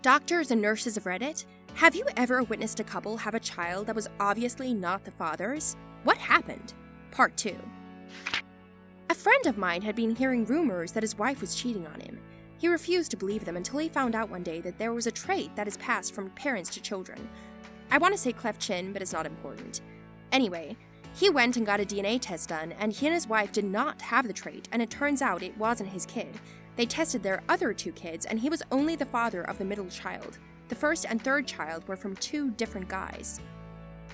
Doctors and nurses of Reddit, have you ever witnessed a couple have a child that was obviously not the father's? What happened? Part 2. A friend of mine had been hearing rumors that his wife was cheating on him. He refused to believe them until he found out one day that there was a trait that is passed from parents to children. I want to say cleft chin, but it's not important. Anyway, he went and got a DNA test done, and he and his wife did not have the trait, and it turns out it wasn't his kid. They tested their other 2 kids, and he was only the father of the middle child. The first and third child were from 2 different guys.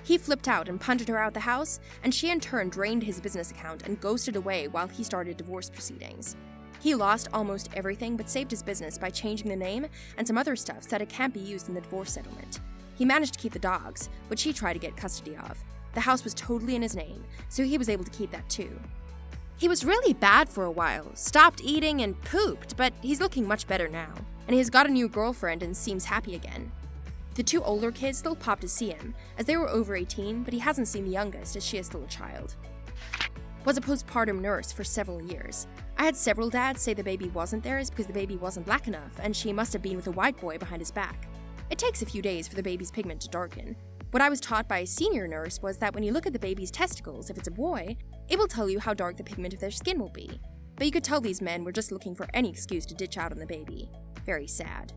He flipped out and punted her out the house, and she in turn drained his business account and ghosted away while he started divorce proceedings. He lost almost everything but saved his business by changing the name and some other stuff so that it can't be used in the divorce settlement. He managed to keep the dogs, which he tried to get custody of. The house was totally in his name, so he was able to keep that too. He was really bad for a while, stopped eating and pooped, but he's looking much better now, and he has got a new girlfriend and seems happy again. The 2 older kids still pop to see him, as they were over 18, but he hasn't seen the youngest as she is still a child. Was a postpartum nurse for several years. I had several dads say the baby wasn't theirs because the baby wasn't black enough, and she must have been with a white boy behind his back. It takes a few days for the baby's pigment to darken. What I was taught by a senior nurse was that when you look at the baby's testicles, if it's a boy, it will tell you how dark the pigment of their skin will be. But you could tell these men were just looking for any excuse to ditch out on the baby. Very sad.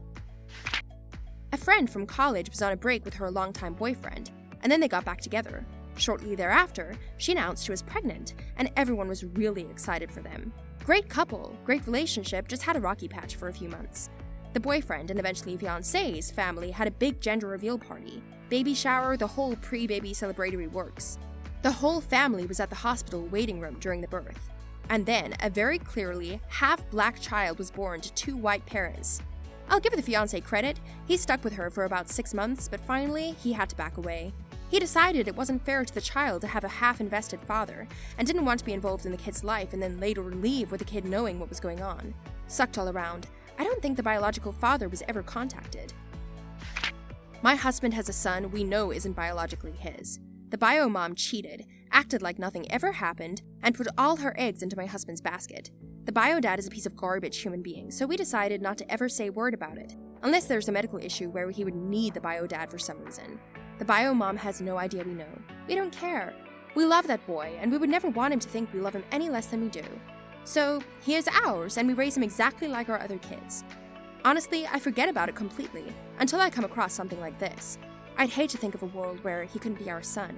A friend from college was on a break with her longtime boyfriend, and then they got back together. Shortly thereafter, she announced she was pregnant, and everyone was really excited for them. Great couple, great relationship, just had a rocky patch for a few months. The boyfriend and eventually fiancé's family had a big gender reveal party. Baby shower, the whole pre-baby celebratory works. The whole family was at the hospital waiting room during the birth. And then, a very clearly half-black child was born to 2 white parents. I'll give the fiancé credit, he stuck with her for about 6 months, but finally, he had to back away. He decided it wasn't fair to the child to have a half-invested father, and didn't want to be involved in the kid's life and then later leave with the kid knowing what was going on. Sucked all around. I don't think the biological father was ever contacted. My husband has a son we know isn't biologically his. The bio mom cheated, acted like nothing ever happened, and put all her eggs into my husband's basket. The bio dad is a piece of garbage human being, so we decided not to ever say a word about it, unless there's a medical issue where he would need the bio dad for some reason. The bio mom has no idea we know. We don't care. We love that boy, and we would never want him to think we love him any less than we do. So, he is ours, and we raise him exactly like our other kids. Honestly, I forget about it completely, until I come across something like this. I'd hate to think of a world where he couldn't be our son.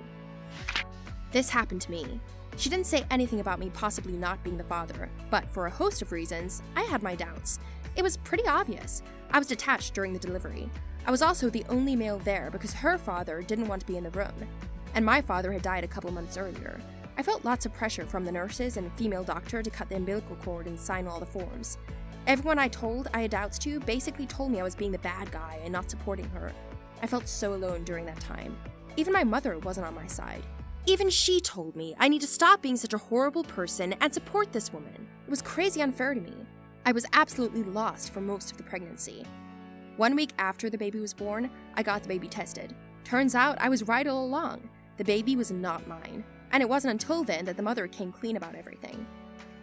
This happened to me. She didn't say anything about me possibly not being the father, but for a host of reasons, I had my doubts. It was pretty obvious. I was detached during the delivery. I was also the only male there because her father didn't want to be in the room, and my father had died a couple months earlier. I felt lots of pressure from the nurses and a female doctor to cut the umbilical cord and sign all the forms. Everyone I told I had doubts to basically told me I was being the bad guy and not supporting her. I felt so alone during that time. Even my mother wasn't on my side. Even she told me I need to stop being such a horrible person and support this woman. It was crazy unfair to me. I was absolutely lost for most of the pregnancy. 1 week after the baby was born, I got the baby tested. Turns out I was right all along. The baby was not mine. And it wasn't until then that the mother came clean about everything.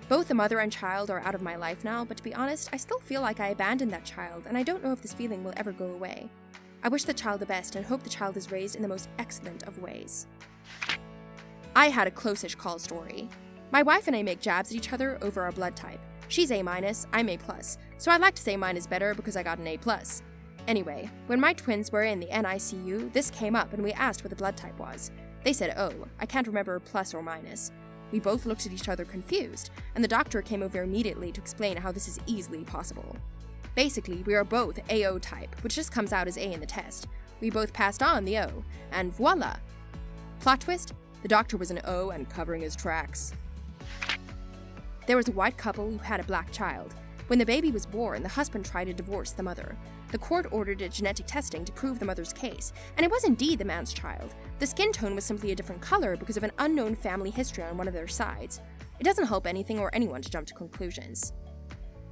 Both the mother and child are out of my life now, but to be honest, I still feel like I abandoned that child, and I don't know if this feeling will ever go away. I wish the child the best and hope the child is raised in the most excellent of ways. I had a close-ish call story. My wife and I make jabs at each other over our blood type. She's A-, I'm A+, so I'd like to say mine is better because I got an A+. Anyway, when my twins were in the NICU, this came up and we asked what the blood type was. They said O. I can't remember plus or minus. We both looked at each other confused, and the doctor came over immediately to explain how this is easily possible. Basically, we are both AO type, which just comes out as A in the test. We both passed on the O, and voila! Plot twist, the doctor was an O and covering his tracks. There was a white couple who had a black child. When the baby was born, the husband tried to divorce the mother. The court ordered a genetic testing to prove the mother's case, and it was indeed the man's child. The skin tone was simply a different color because of an unknown family history on one of their sides. It doesn't help anything or anyone to jump to conclusions.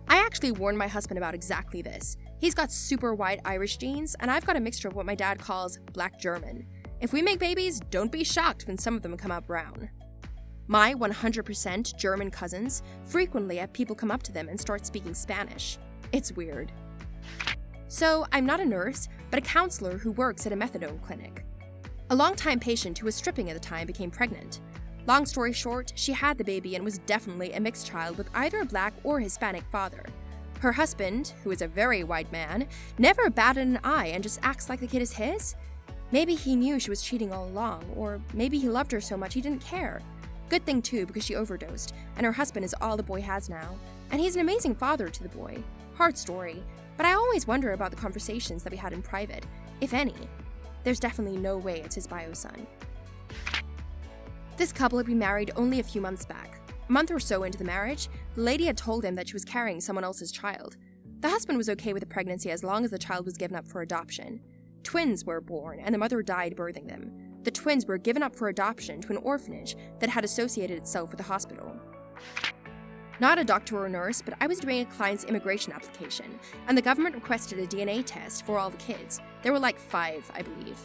I actually warned my husband about exactly this. He's got super white Irish genes, and I've got a mixture of what my dad calls black German. If we make babies, don't be shocked when some of them come out brown. My 100% German cousins frequently have people come up to them and start speaking Spanish. It's weird. So I'm not a nurse, but a counselor who works at a methadone clinic. A longtime patient who was stripping at the time became pregnant. Long story short, she had the baby and was definitely a mixed child with either a black or Hispanic father. Her husband, who is a very white man, never batted an eye and just acts like the kid is his. Maybe he knew she was cheating all along, or maybe he loved her so much he didn't care. Good thing too, because she overdosed, and her husband is all the boy has now. And he's an amazing father to the boy. Hard story, but I always wonder about the conversations that we had in private, if any. There's definitely no way it's his bio son. This couple had been married only a few months back. A month or so into the marriage, the lady had told him that she was carrying someone else's child. The husband was okay with the pregnancy as long as the child was given up for adoption. Twins were born, and the mother died birthing them. The twins were given up for adoption to an orphanage that had associated itself with the hospital. Not a doctor or nurse, but I was doing a client's immigration application, and the government requested a DNA test for all the kids. There were like 5, I believe.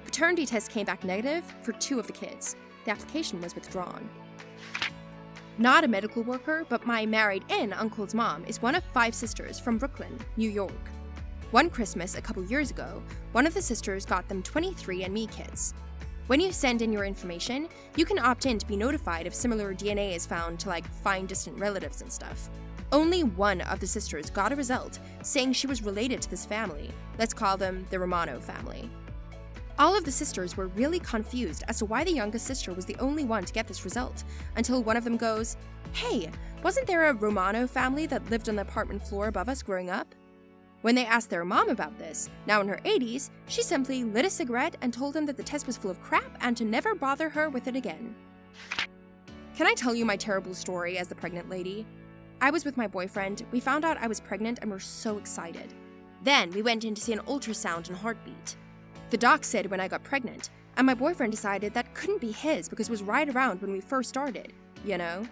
Paternity test came back negative for 2 of the kids. The application was withdrawn. Not a medical worker, but my married-in uncle's mom is one of 5 sisters from Brooklyn, New York. One Christmas a couple years ago, one of the sisters got them 23andMe kits. When you send in your information, you can opt in to be notified if similar DNA is found to find distant relatives and stuff. Only one of the sisters got a result saying she was related to this family. Let's call them the Romano family. All of the sisters were really confused as to why the youngest sister was the only one to get this result, until one of them goes, "Hey, wasn't there a Romano family that lived on the apartment floor above us growing up?" When they asked their mom about this, now in her 80s, she simply lit a cigarette and told them that the test was full of crap and to never bother her with it again. Can I tell you my terrible story as the pregnant lady? I was with my boyfriend, we found out I was pregnant and were so excited. Then we went in to see an ultrasound and heartbeat. The doc said when I got pregnant, and my boyfriend decided that couldn't be his because it was right around when we first started, you know?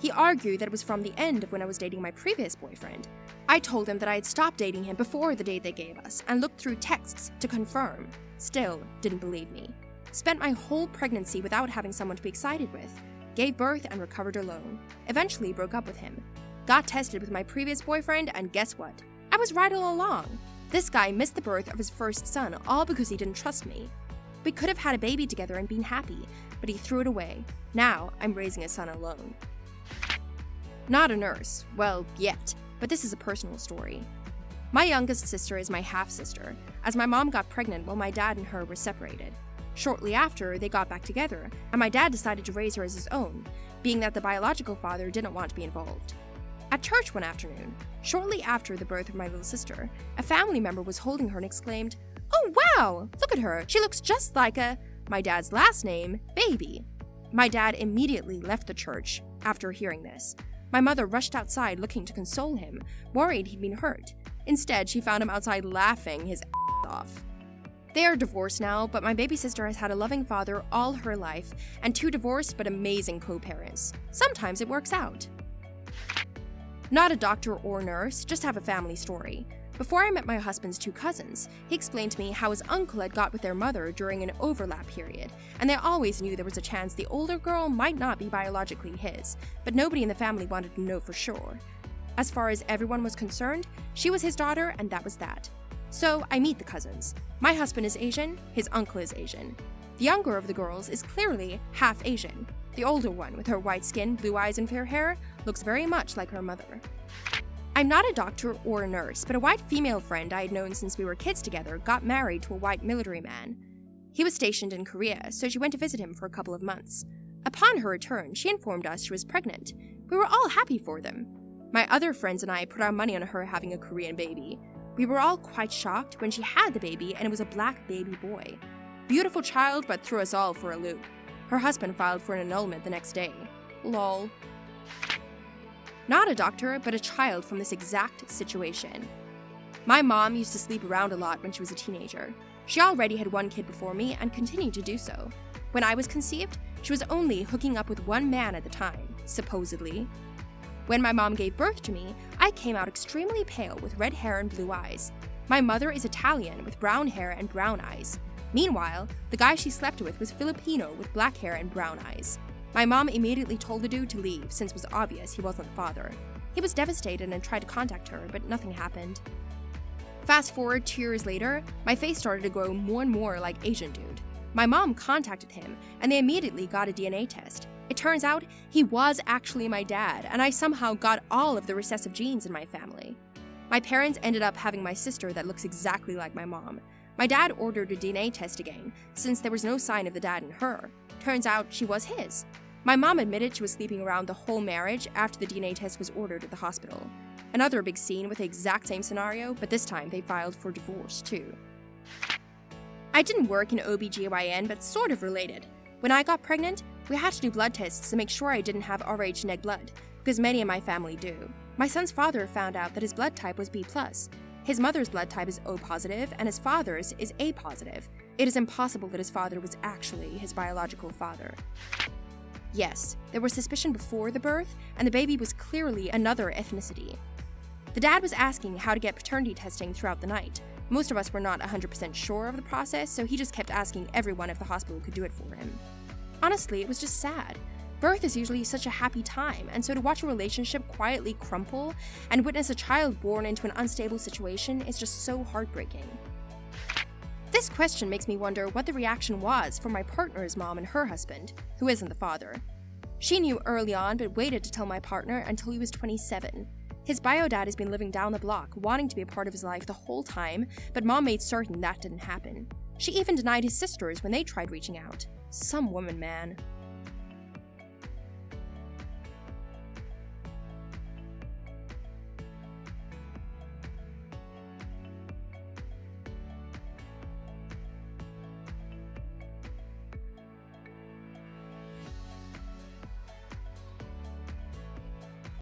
He argued that it was from the end of when I was dating my previous boyfriend. I told him that I had stopped dating him before the date they gave us and looked through texts to confirm. Still didn't believe me. Spent my whole pregnancy without having someone to be excited with. Gave birth and recovered alone. Eventually broke up with him. Got tested with my previous boyfriend and guess what? I was right all along. This guy missed the birth of his first son all because he didn't trust me. We could have had a baby together and been happy, but he threw it away. Now I'm raising a son alone. Not a nurse, well, yet, but this is a personal story. My youngest sister is my half-sister, as my mom got pregnant while my dad and her were separated. Shortly after, they got back together, and my dad decided to raise her as his own, being that the biological father didn't want to be involved. At church one afternoon, shortly after the birth of my little sister, a family member was holding her and exclaimed, "Oh wow, look at her, she looks just like my dad's last name, baby." My dad immediately left the church after hearing this. My mother rushed outside looking to console him, worried he'd been hurt. Instead, she found him outside laughing his ass off. They are divorced now, but my baby sister has had a loving father all her life, and 2 divorced but amazing co-parents. Sometimes it works out. Not a doctor or nurse, just have a family story. Before I met my husband's 2 cousins, he explained to me how his uncle had got with their mother during an overlap period, and they always knew there was a chance the older girl might not be biologically his, but nobody in the family wanted to know for sure. As far as everyone was concerned, she was his daughter and that was that. So I meet the cousins. My husband is Asian, his uncle is Asian. The younger of the girls is clearly half Asian. The older one, with her white skin, blue eyes, and fair hair, looks very much like her mother. I'm not a doctor or a nurse, but a white female friend I had known since we were kids together got married to a white military man. He was stationed in Korea, so she went to visit him for a couple of months. Upon her return, she informed us she was pregnant. We were all happy for them. My other friends and I put our money on her having a Korean baby. We were all quite shocked when she had the baby and it was a black baby boy. Beautiful child, but threw us all for a loop. Her husband filed for an annulment the next day. Lol. Not a doctor, but a child from this exact situation. My mom used to sleep around a lot when she was a teenager. She already had 1 kid before me and continued to do so. When I was conceived, she was only hooking up with 1 man at the time, supposedly. When my mom gave birth to me, I came out extremely pale with red hair and blue eyes. My mother is Italian with brown hair and brown eyes. Meanwhile, the guy she slept with was Filipino with black hair and brown eyes. My mom immediately told the dude to leave since it was obvious he wasn't the father. He was devastated and tried to contact her, but nothing happened. Fast forward 2 years later, my face started to grow more and more like Asian dude. My mom contacted him, and they immediately got a DNA test. It turns out he was actually my dad, and I somehow got all of the recessive genes in my family. My parents ended up having my sister that looks exactly like my mom. My dad ordered a DNA test again, since there was no sign of the dad in her. Turns out she was his. My mom admitted she was sleeping around the whole marriage after the DNA test was ordered at the hospital. Another big scene with the exact same scenario, but this time they filed for divorce too. I didn't work in OBGYN, but sort of related. When I got pregnant, we had to do blood tests to make sure I didn't have Rh neg blood, because many in my family do. My son's father found out that his blood type was B+. His mother's blood type is O positive, and his father's is A positive. It is impossible that his father was actually his biological father. Yes, there was suspicion before the birth, and the baby was clearly another ethnicity. The dad was asking how to get paternity testing throughout the night. Most of us were not 100% sure of the process, so he just kept asking everyone if the hospital could do it for him. Honestly, it was just sad. Birth is usually such a happy time, and so to watch a relationship quietly crumple and witness a child born into an unstable situation is just so heartbreaking. This question makes me wonder what the reaction was for my partner's mom and her husband, who isn't the father. She knew early on but waited to tell my partner until he was 27. His bio dad has been living down the block, wanting to be a part of his life the whole time, but mom made certain that didn't happen. She even denied his sisters when they tried reaching out. Some woman, man.